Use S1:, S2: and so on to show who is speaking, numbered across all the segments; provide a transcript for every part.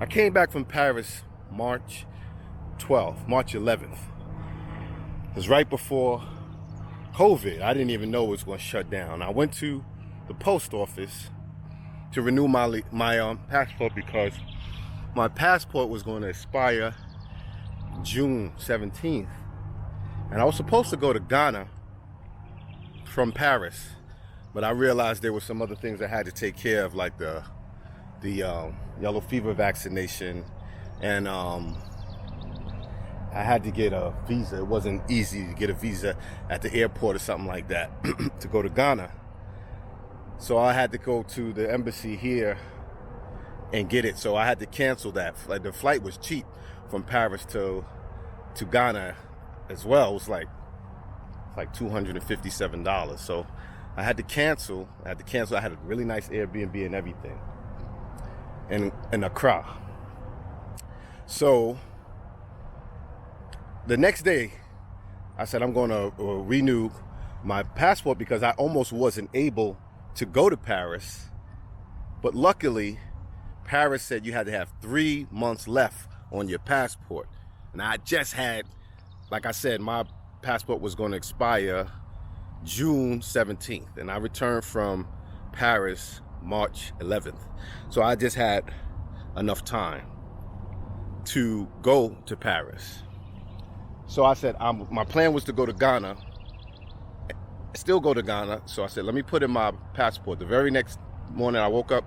S1: I came back from Paris March 12th, March 11th. It was right before COVID. I didn't even know it was going to shut down. I went to the post office to renew my passport because my passport was going to expire June 17th. And I was supposed to go to Ghana from Paris, but I realized there were some other things I had to take care of, like the yellow fever vaccination, and I had to get a visa. It wasn't easy to get a visa at the airport or something like that to go to Ghana. So I had to go to the embassy here and get it. So I had to cancel that. Like, the flight was cheap from Paris to Ghana as well. It was like $257. So I had to cancel. I had a really nice Airbnb and everything in Accra. So the next day, I said I'm going to renew my passport because I almost wasn't able to go to Paris. But luckily, Paris said you had to have 3 months left on your passport. And I just had, like I said, my passport was going to expire June 17th. And I returned from Paris March 11th. So I just had enough time to go to Paris. So I said, my plan was to go to Ghana, still go to Ghana. So I said, let me put in my passport. The very next morning I woke up,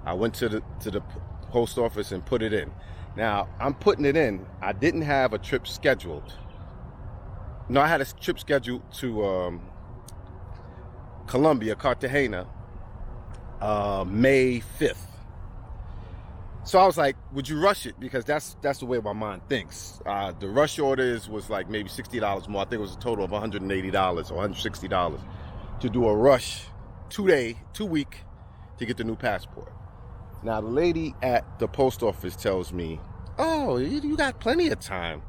S1: I went to the post office and put it in. Now, I'm putting it in. I didn't have a trip scheduled. No, I had a trip scheduled to Colombia, Cartagena, May 5th. So I was like, would you rush it? Because that's the way my mind thinks. The rush orders was like maybe $60 more. I think it was a total of $180 or $160 to do a rush 2 week to get the new passport. Now, the lady at the post office tells me, oh, you got plenty of time.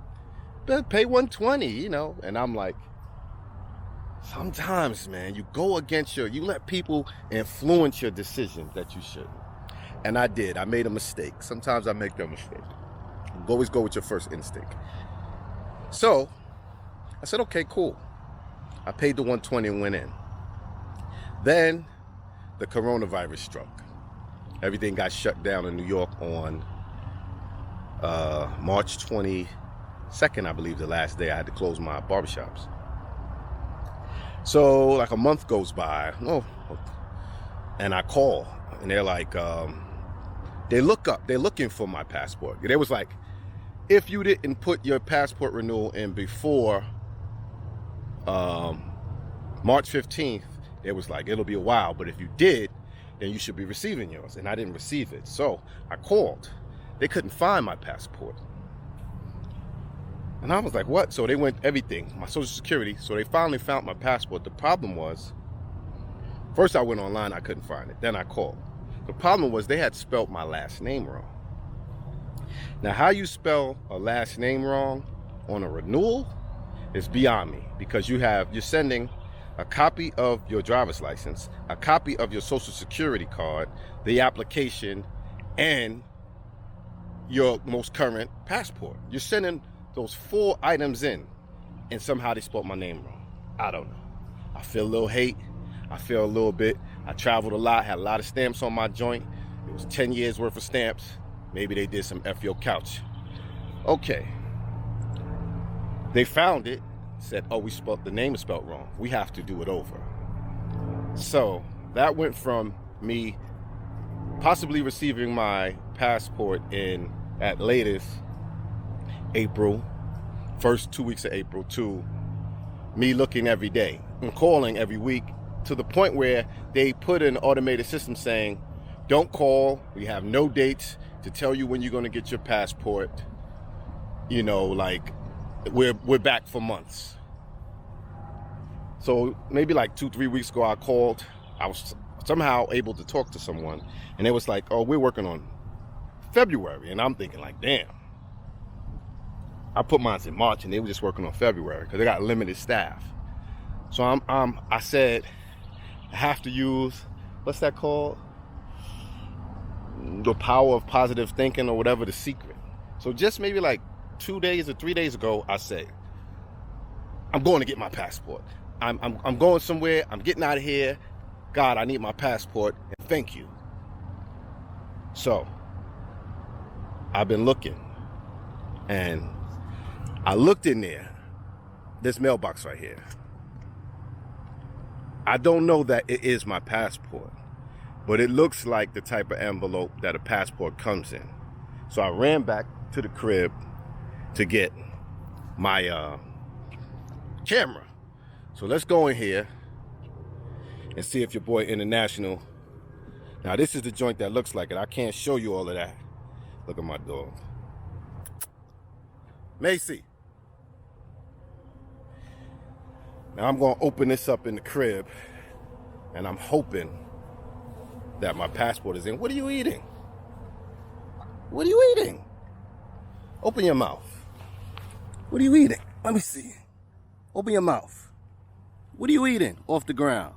S1: But pay $120, And I'm like, sometimes, man, you go against you let people influence your decisions that you shouldn't. And I did. I made a mistake. Sometimes I make that mistake. You always go with your first instinct. So I said, okay, cool. I paid the $120 and went in. Then the coronavirus struck. Everything got shut down in New York on March 22nd, I believe, the last day I had to close my barbershops. So like a month goes by, and I call, and they're like, they're looking for my passport. They was like, if you didn't put your passport renewal in before March 15th, it was like, it'll be a while, but if you did, then you should be receiving yours. And I didn't receive it. So I called. They couldn't find my passport. And I was like, what? So they went everything, my social security. So they finally found my passport. The problem was, first I went online, I couldn't find it. Then I called. The problem was they had spelled my last name wrong. Now, how you spell a last name wrong on a renewal is beyond me, because you're sending a copy of your driver's license, a copy of your social security card, the application, and your most current passport. You're sending those 4 items in, and somehow they spelled my name wrong. I don't know. I feel a little hate. I feel a little bit. I traveled a lot, had a lot of stamps on my joint. It was 10 years worth of stamps. Maybe they did some F your couch. Okay. They found it, said, oh, the name is spelled wrong. We have to do it over. So that went from me possibly receiving my passport at latest April, first 2 weeks of April, to me looking every day and calling every week, to the point where they put an automated system saying, don't call, we have no dates to tell you when you're going to get your passport. Like, we're back for months. So maybe like 2-3 weeks ago, I called. I was somehow able to talk to someone, and it was like, oh, we're working on February. And I'm thinking like, damn. I put mine in March, and they were just working on February because they got limited staff. So I said, I have to use, what's that called? the power of positive thinking or whatever, the secret. So just maybe like 2 days or 3 days ago, I say, I'm going to get my passport. I'm going somewhere. I'm getting out of here. God, I need my passport. And thank you. So I've been looking, and I looked in there, this mailbox right here. I don't know that it is my passport, but it looks like the type of envelope that a passport comes in. So I ran back to the crib to get my camera. So let's go in here and see if your boy International. Now this is the joint that looks like it. I can't show you all of that. Look at my dog. Macy. Now I'm gonna open this up in the crib, and I'm hoping that my passport is in. What are you eating? What are you eating? Open your mouth. What are you eating? Let me see. Open your mouth. What are you eating off the ground?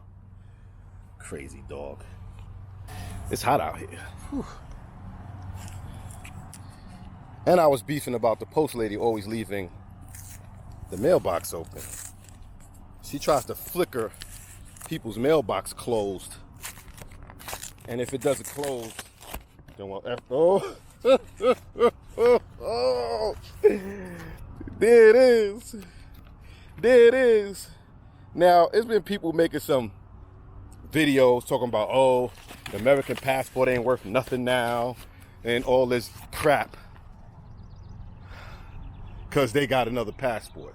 S1: Crazy dog. It's hot out here. Whew. And I was beefing about the post lady always leaving the mailbox open. She tries to flicker people's mailbox closed. And if it doesn't close, then well, oh, there it is. There it is. Now, it's been people making some videos talking about, oh, the American passport ain't worth nothing now, and all this crap, because they got another passport,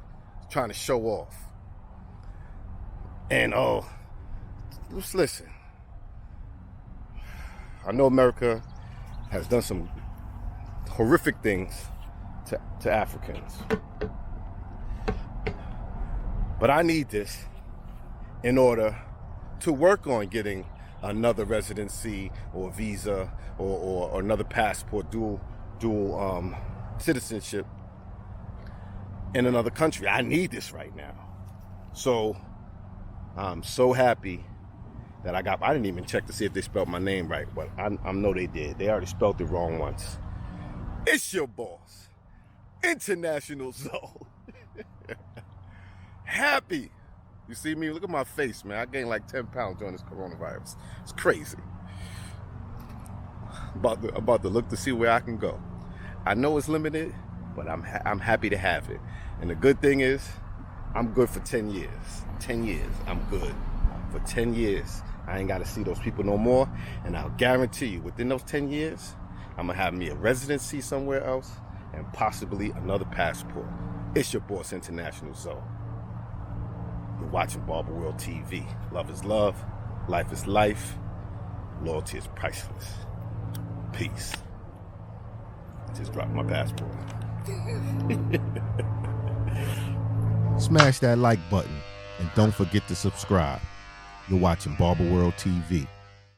S1: trying to show off. And oh, just listen. I know America has done some horrific things to Africans. But I need this in order to work on getting another residency or visa or another passport, dual citizenship in another country. I need this right now. So I'm so happy that I didn't even check to see if they spelled my name right, but I know they did. They already spelled it wrong once. It's your boss, International Zoe. Happy. You see me? Look at my face, man. I gained like 10 pounds during this coronavirus. It's crazy. About to look to see where I can go. I know it's limited, but I'm happy to have it. And the good thing is, I'm good for 10 years. 10 years, I'm good. For 10 years, I ain't got to see those people no more. And I'll guarantee you, within those 10 years, I'm going to have me a residency somewhere else and possibly another passport. It's your boss, International Zoe. You're watching Barber World TV. Love is love. Life is life. Loyalty is priceless. Peace. I just dropped my passport.
S2: Smash that like button and don't forget to subscribe. You're watching Barber World TV.